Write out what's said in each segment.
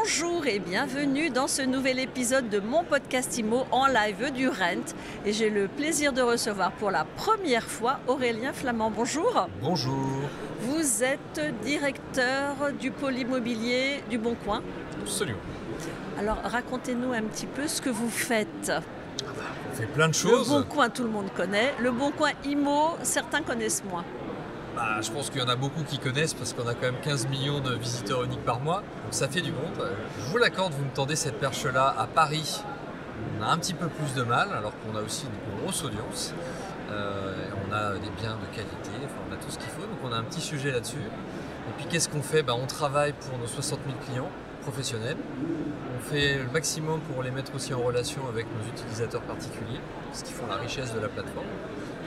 Bonjour et bienvenue dans ce nouvel épisode de mon podcast IMO en live du Rent. Et j'ai le plaisir de recevoir pour la première fois Aurélien Flamand. Bonjour. Bonjour. Vous êtes directeur du pôle immobilier du Bon Coin. Absolument. Alors racontez-nous un petit peu ce que vous faites. On fait plein de choses. Le Bon Coin, tout le monde connaît. Le Bon Coin IMO, certains connaissent moins. Je pense qu'il y en a beaucoup qui connaissent parce qu'on a quand même 15 millions de visiteurs uniques par mois. Donc ça fait du monde. Je vous l'accorde, vous me tendez cette perche-là à Paris. On a un petit peu plus de mal alors qu'on a aussi une grosse audience. On a des biens de qualité, on a tout ce qu'il faut. Donc on a un petit sujet là-dessus. Et puis qu'est-ce qu'on fait ? On travaille pour nos 60 000 clients professionnels. On fait le maximum pour les mettre aussi en relation avec nos utilisateurs particuliers, ce qui font la richesse de la plateforme.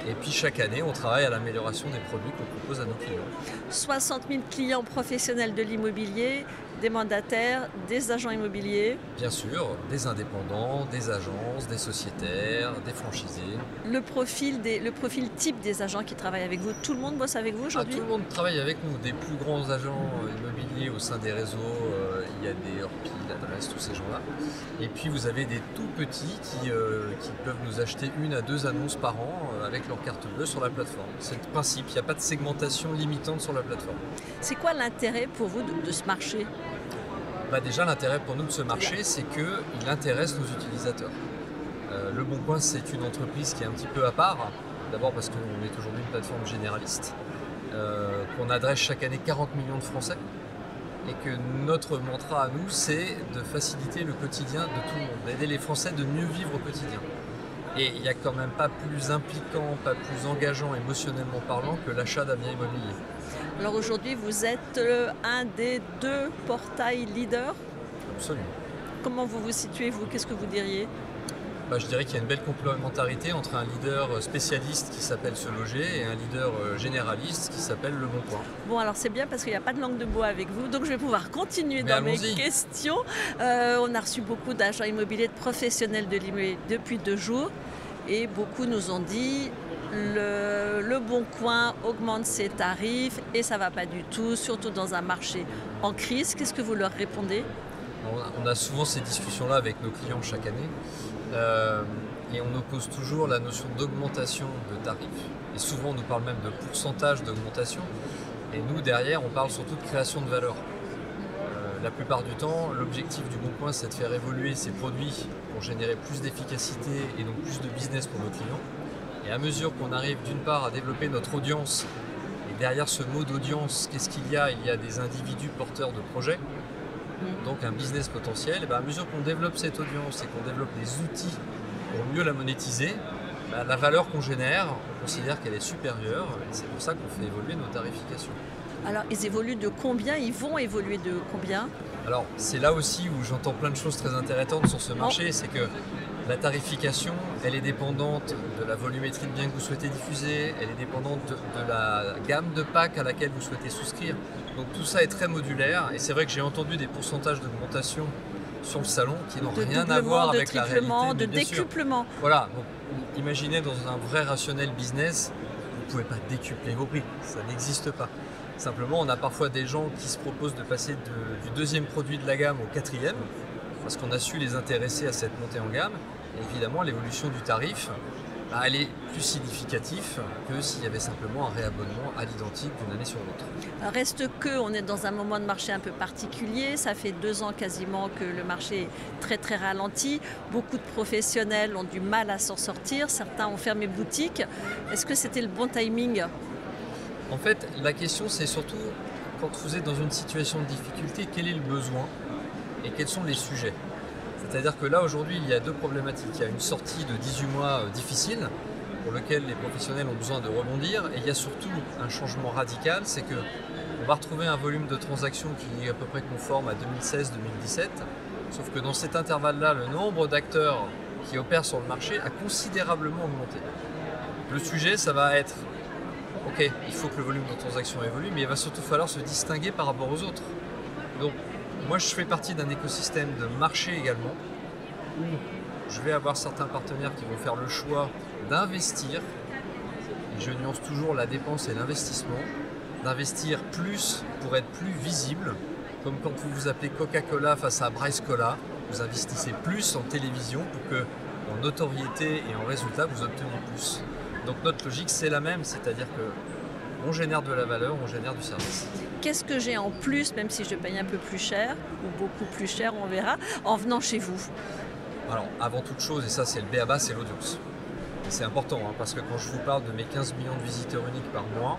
Et puis chaque année, on travaille à l'amélioration des produits qu'on propose à nos clients. 60 000 clients professionnels de l'immobilier, des mandataires, des agents immobiliers. Bien sûr, des indépendants, des agences, des sociétaires, des franchisés. Le profil type des agents qui travaillent avec vous, tout le monde bosse avec vous aujourd'hui ? Tout le monde travaille avec nous, des plus grands agents immobiliers au sein des réseaux, il y a des Orpi, l'adresse, tous ces gens-là. Et puis vous avez des tout petits qui peuvent nous acheter 1 à 2 annonces par an avec leur carte bleue sur la plateforme. C'est le principe, il n'y a pas de segmentation limitante sur la plateforme. C'est quoi l'intérêt pour vous de ce marché ? Déjà, l'intérêt pour nous de ce marché, c'est qu'il intéresse nos utilisateurs. Le Bon Coin, c'est une entreprise qui est un petit peu à part. D'abord parce qu'on est aujourd'hui une plateforme généraliste, qu'on adresse chaque année 40 millions de Français. Et que notre mantra à nous, c'est de faciliter le quotidien de tout le monde, d'aider les Français de mieux vivre au quotidien. Et il n'y a quand même pas plus impliquant, pas plus engageant émotionnellement parlant que l'achat d'un bien immobilier. Alors aujourd'hui, vous êtes un des 2 portails leaders. Absolument. Comment vous vous situez, vous ? Qu'est-ce que vous diriez ? Je dirais qu'il y a une belle complémentarité entre un leader spécialiste qui s'appelle Se Loger et un leader généraliste qui s'appelle Le Bon Coin. Bon, alors c'est bien parce qu'il n'y a pas de langue de bois avec vous, donc je vais pouvoir continuer dans mes questions. On a reçu beaucoup d'agents immobiliers, de professionnels de l'immobilier depuis 2 jours et beaucoup nous ont dit le Bon Coin augmente ses tarifs et ça ne va pas du tout, surtout dans un marché en crise. Qu'est-ce que vous leur répondez ? On a souvent ces discussions-là avec nos clients chaque année. Et on oppose toujours la notion d'augmentation de tarifs. Et souvent on nous parle même de pourcentage d'augmentation. Et nous derrière on parle surtout de création de valeur. La plupart du temps, l'objectif du Bon Coin c'est de faire évoluer ces produits pour générer plus d'efficacité et donc plus de business pour nos clients. Et à mesure qu'on arrive d'une part à développer notre audience, et derrière ce mot d'audience, qu'est-ce qu'il y a ? Il y a des individus porteurs de projets. Donc un business potentiel, à mesure qu'on développe cette audience et qu'on développe des outils pour mieux la monétiser, la valeur qu'on génère, on considère qu'elle est supérieure et c'est pour ça qu'on fait évoluer nos tarifications. Alors ils évoluent de combien ? Ils vont évoluer de combien ? Alors c'est là aussi où j'entends plein de choses très intéressantes sur ce marché, c'est que la tarification, elle est dépendante de la volumétrie de biens que vous souhaitez diffuser, elle est dépendante de la gamme de packs à laquelle vous souhaitez souscrire. Donc tout ça est très modulaire et c'est vrai que j'ai entendu des pourcentages d'augmentation sur le salon qui n'ont rien à voir avec la réalité. De décuplement. Voilà, donc imaginez dans un vrai rationnel business, vous ne pouvez pas décupler vos prix, ça n'existe pas. Simplement, on a parfois des gens qui se proposent de passer du 2e produit de la gamme au 4e parce qu'on a su les intéresser à cette montée en gamme. Et évidemment, l'évolution du tarif, elle est plus significative que s'il y avait simplement un réabonnement à l'identique d'une année sur l'autre. Reste qu'on est dans un moment de marché un peu particulier. Ça fait 2 ans quasiment que le marché est très très ralenti. Beaucoup de professionnels ont du mal à s'en sortir. Certains ont fermé boutique. Est-ce que c'était le bon timing ? En fait, la question c'est surtout quand vous êtes dans une situation de difficulté, quel est le besoin et quels sont les sujets ? C'est-à-dire que là, aujourd'hui, il y a 2 problématiques. Il y a une sortie de 18 mois difficile, pour lequel les professionnels ont besoin de rebondir. Et il y a surtout un changement radical, c'est qu'on va retrouver un volume de transactions qui est à peu près conforme à 2016-2017. Sauf que dans cet intervalle-là, le nombre d'acteurs qui opèrent sur le marché a considérablement augmenté. Le sujet, ça va être, ok, il faut que le volume de transactions évolue, mais il va surtout falloir se distinguer par rapport aux autres. Donc, moi, je fais partie d'un écosystème de marché également, où je vais avoir certains partenaires qui vont faire le choix d'investir, et je nuance toujours la dépense et l'investissement, d'investir plus pour être plus visible, comme quand vous vous appelez Coca-Cola face à Bryce Cola, vous investissez plus en télévision pour que, en notoriété et en résultat, vous obteniez plus. Donc notre logique, c'est la même, c'est-à-dire que on génère de la valeur, on génère du service. Qu'est-ce que j'ai en plus, même si je paye un peu plus cher, ou beaucoup plus cher, on verra, en venant chez vous? Alors, avant toute chose, et ça c'est le b.a.-ba, c'est l'audience. C'est important, hein, parce que quand je vous parle de mes 15 millions de visiteurs uniques par mois,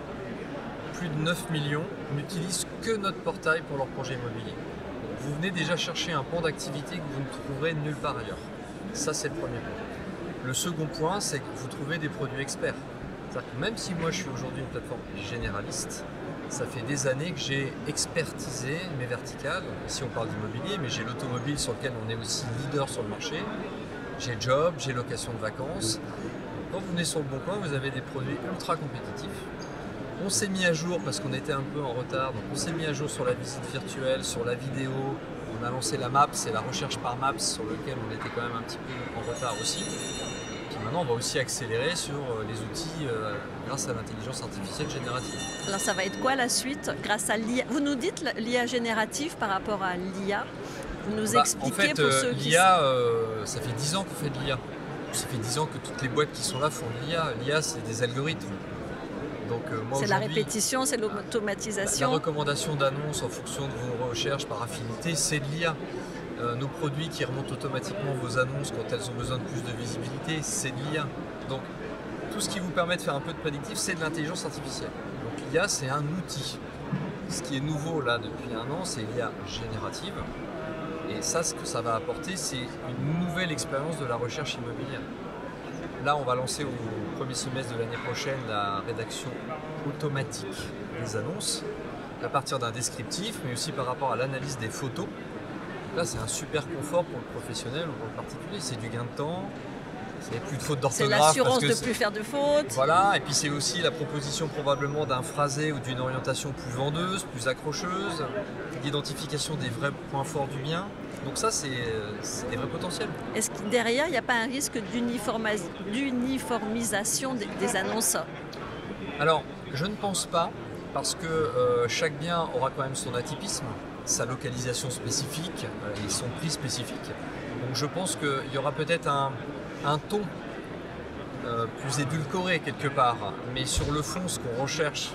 plus de 9 millions n'utilisent que notre portail pour leur projet immobilier. Donc, vous venez déjà chercher un pan d'activité que vous ne trouverez nulle part ailleurs. Ça, c'est le premier point. Le second point, c'est que vous trouvez des produits experts. C'est-à-dire que même si moi je suis aujourd'hui une plateforme généraliste, ça fait des années que j'ai expertisé mes verticales. Donc, ici on parle d'immobilier, mais j'ai l'automobile sur lequel on est aussi leader sur le marché. J'ai job, j'ai location de vacances. Quand vous venez sur le Bon Coin, vous avez des produits ultra compétitifs. On s'est mis à jour parce qu'on était un peu en retard. Donc on s'est mis à jour sur la visite virtuelle, sur la vidéo. On a lancé la Maps, c'est la recherche par Maps sur lequel on était quand même un petit peu en retard aussi. Puis maintenant, on va aussi accélérer sur les outils grâce à l'intelligence artificielle générative. Alors ça va être quoi la suite grâce à l'IA? Vous nous dites l'IA générative par rapport à l'IA. Vous nous expliquez en fait, pour ceux qui... l'IA, ça fait 10 ans qu'on fait de l'IA. Ça fait 10 ans que toutes les boîtes qui sont là font de l'IA. L'IA, c'est des algorithmes. C'est la répétition, c'est l'automatisation. La recommandation d'annonces en fonction de vos recherches par affinité, c'est de l'IA. Nos produits qui remontent automatiquement vos annonces quand elles ont besoin de plus de visibilité, c'est de l'IA. Donc tout ce qui vous permet de faire un peu de prédictif, c'est de l'intelligence artificielle. Donc l'IA, c'est un outil. Ce qui est nouveau là depuis un an, c'est l'IA générative. Et ça, ce que ça va apporter, c'est une nouvelle expérience de la recherche immobilière. Là, on va lancer au premier semestre de l'année prochaine la rédaction automatique des annonces à partir d'un descriptif, mais aussi par rapport à l'analyse des photos. Là, c'est un super confort pour le professionnel ou pour le particulier. C'est du gain de temps, c'est plus de fautes d'orthographe. C'est l'assurance de ne plus faire de fautes. Voilà, et puis c'est aussi la proposition probablement d'un phrasé ou d'une orientation plus vendeuse, plus accrocheuse, l'identification des vrais points forts du bien. Donc ça, c'est des vrais potentiels. Est-ce que derrière, il n'y a pas un risque d'uniformisation des annonces? Alors, je ne pense pas, parce que chaque bien aura quand même son atypisme, sa localisation spécifique et son prix spécifique. Donc je pense qu'il y aura peut-être un ton plus édulcoré quelque part, mais sur le fond, ce qu'on recherche,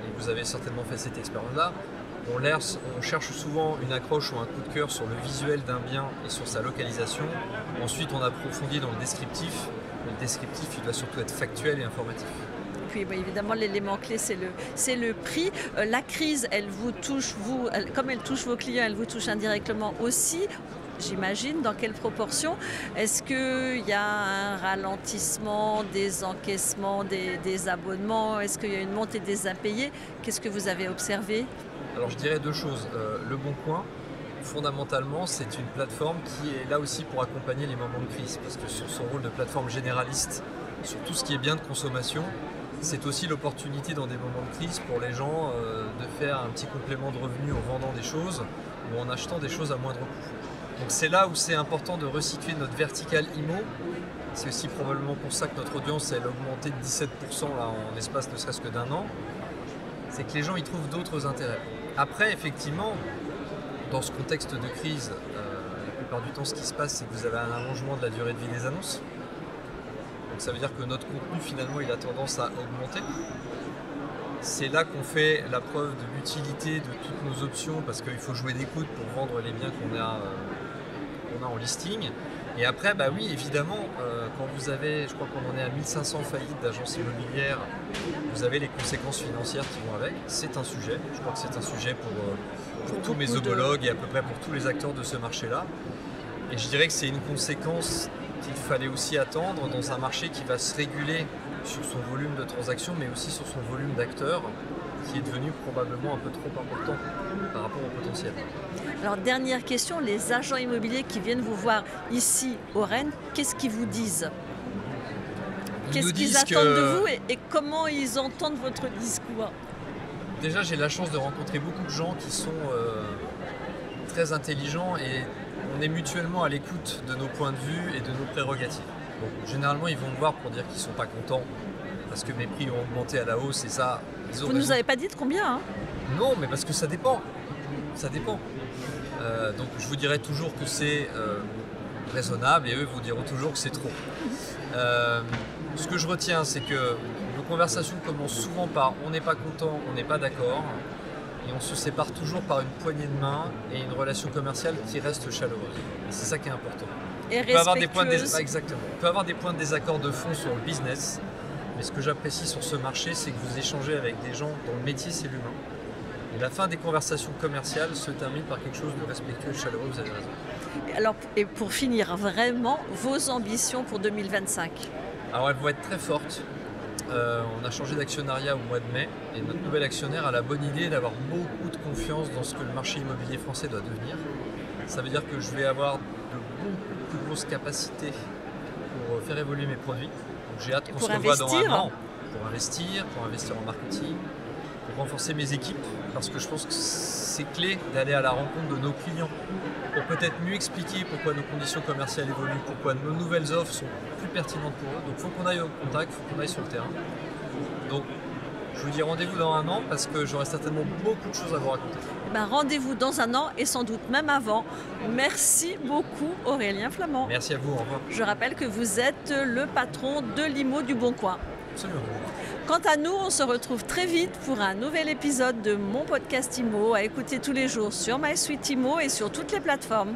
et vous avez certainement fait cette expérience-là, on cherche souvent une accroche ou un coup de cœur sur le visuel d'un bien et sur sa localisation. Ensuite, on approfondit dans le descriptif. Le descriptif, il doit surtout être factuel et informatif. Et puis, évidemment, l'élément clé, c'est le prix. La crise, elle vous touche, comme elle touche vos clients, elle vous touche indirectement aussi. J'imagine, dans quelle proportion? Est-ce qu'il y a un ralentissement des encaissements, des abonnements? Est-ce qu'il y a une montée des impayés? Qu'est-ce que vous avez observé? Alors je dirais deux choses. Le Bon Coin, fondamentalement, c'est une plateforme qui est là aussi pour accompagner les moments de crise. Parce que sur son rôle de plateforme généraliste, sur tout ce qui est bien de consommation, c'est aussi l'opportunité dans des moments de crise pour les gens de faire un petit complément de revenu en vendant des choses ou en achetant des choses à moindre coût. Donc c'est là où c'est important de resituer notre verticale IMO. C'est aussi probablement pour ça que notre audience elle a augmenté de 17% là, en espace ne serait-ce que d'un an. C'est que les gens y trouvent d'autres intérêts. Après, effectivement, dans ce contexte de crise, la plupart du temps, ce qui se passe, c'est que vous avez un allongement de la durée de vie des annonces. Donc ça veut dire que notre contenu, finalement, il a tendance à augmenter. C'est là qu'on fait la preuve de l'utilité de toutes nos options, parce qu'il faut jouer des coudes pour vendre les biens qu'on a en listing. Et après, bah oui, évidemment, quand vous avez, je crois qu'on en est à 1500 faillites d'agences immobilières, vous avez les conséquences financières qui vont avec. C'est un sujet. Je crois que c'est un sujet pour tous mes homologues et à peu près pour tous les acteurs de ce marché-là. Et je dirais que c'est une conséquence qu'il fallait aussi attendre dans un marché qui va se réguler sur son volume de transactions, mais aussi sur son volume d'acteurs, qui est devenu probablement un peu trop important par rapport au potentiel. Alors dernière question, les agents immobiliers qui viennent vous voir ici au Rennes, qu'est-ce qu'ils vous disent? Qu'est-ce qu'ils attendent de vous et comment ils entendent votre discours? Déjà, j'ai la chance de rencontrer beaucoup de gens qui sont très intelligents et on est mutuellement à l'écoute de nos points de vue et de nos prérogatives. Donc, généralement, ils vont me voir pour dire qu'ils ne sont pas contents parce que mes prix ont augmenté à la hausse et ça, vous ne nous avez pas dit de combien, hein? Non, mais parce que ça dépend. Ça dépend. Donc je vous dirai toujours que c'est raisonnable et eux vous diront toujours que c'est trop. Ce que je retiens, c'est que nos conversations commencent souvent par on n'est pas content, on n'est pas d'accord, et on se sépare toujours par une poignée de main et une relation commerciale qui reste chaleureuse. C'est ça qui est important. Et on peut avoir des points respectueuse. On peut avoir des points de désaccord de fond sur le business, mais ce que j'apprécie sur ce marché, c'est que vous échangez avec des gens dont le métier c'est l'humain. Et la fin des conversations commerciales se termine par quelque chose de respectueux et chaleureux, vous avez raison. Alors, et pour finir, vraiment, vos ambitions pour 2025? Alors elles vont être très fortes. On a changé d'actionnariat au mois de mai et notre nouvel actionnaire a la bonne idée d'avoir beaucoup de confiance dans ce que le marché immobilier français doit devenir. Ça veut dire que je vais avoir de beaucoup plus grosses capacités pour faire évoluer mes produits. Donc j'ai hâte qu'on se revoie dans un an pour investir en marketing, pour renforcer mes équipes, parce que je pense que c'est clé d'aller à la rencontre de nos clients pour peut-être mieux expliquer pourquoi nos conditions commerciales évoluent, pourquoi nos nouvelles offres sont plus pertinentes pour eux. Donc il faut qu'on aille au contact, il faut qu'on aille sur le terrain. Donc je vous dis rendez-vous dans un an parce que j'aurai certainement beaucoup de choses à vous raconter. Rendez-vous dans un an et sans doute même avant. Merci beaucoup Aurélien Flamand. Merci à vous, au revoir. Je rappelle que vous êtes le patron de l'IMO du Bon Coin. Absolument. Quant à nous, on se retrouve très vite pour un nouvel épisode de mon podcast IMO à écouter tous les jours sur MySuite IMO et sur toutes les plateformes.